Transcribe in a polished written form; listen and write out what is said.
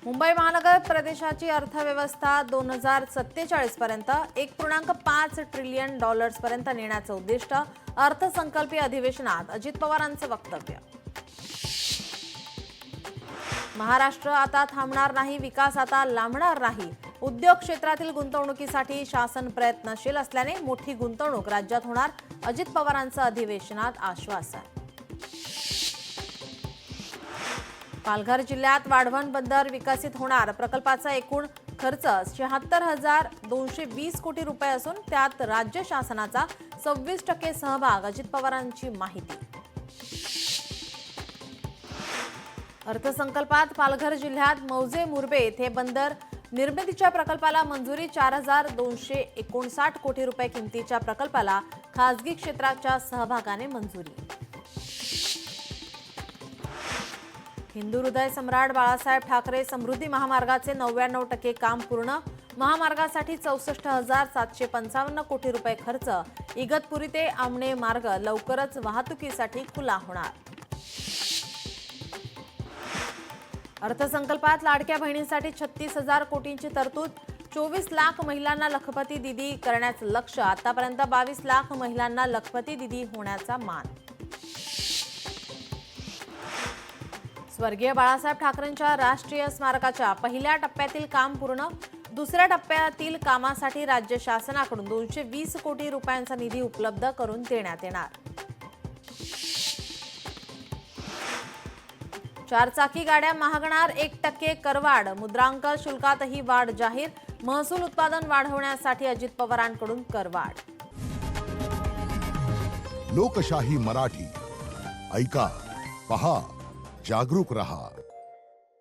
मुंबई महानगर प्रदेशाची अर्थव्यवस्था 2047 पर्यंत 1.5 ट्रिलियन डॉलर्सपर्यंत नेण्याचं उद्दिष्ट अर्थसंकल्पीय अधिवेशनात अजित पवारांचं वक्तव्य। महाराष्ट्र आता थांबणार नाही, विकास आता लांबणार नाही। उद्योग क्षेत्रातील गुंतवणुकीसाठी शासन प्रयत्नशील असल्याने मोठी गुंतवणूक राज्यात होणार, अजित पवारांचं अधिवेशनात आश्वासन। पालघर जिल्ह्यात वाढवण बंदर विकसित होणार, प्रकल्पाचा एकूण खर्च 76,220 कोटी रुपये असून त्यात राज्य शासनाचा 26% सहभाग, अजित पवारांची माहिती। अर्थसंकल्पात पालघर जिल्ह्यात मौजे मुरबे येथे बंदर निर्मितीच्या प्रकल्पाला मंजुरी, 4,259 कोटी रुपये किमतीच्या प्रकल्पाला खासगी क्षेत्राच्या सहभागाने मंजुरी। हिंदू हृदय सम्राट बाळासाहेब ठाकरे समृद्धी महामार्गाचे 99% काम पूर्ण, महामार्गासाठी 64,755 कोटी रुपये खर्च, इगतपुरी ते आमणे मार्ग लवकरच वाहतुकीसाठी खुला होणार। अर्थसंकल्पात लाडक्या बहिणींसाठी 36,000 कोटींची तरतूद, 24 लाख महिलांना लखपती दिदी करण्याचं लक्ष्य, आतापर्यंत 22 लाख महिलांना लखपती दिदी होण्याचा मान। स्वर्गीय बाळासाहेब ठाकरेंच्या राष्ट्रीय स्मारकाच्या पहिल्या टप्प्यातील काम पूर्ण, दुसऱ्या टप्प्यातील कामासाठी राज्य शासनाकडून 220 कोटी रुपयांचा निधी उपलब्ध करून देण्यात येणार। 4 चाकी गाड्या महागणार, 1% करवाढ, मुद्रांक शुल्कातही वाढ जाहीर, महसूल उत्पादन वाढवण्यासाठी अजित पवारांकडून करवाढ। लोकशाही मराठी ऐका, पहा, जागरूक रहा।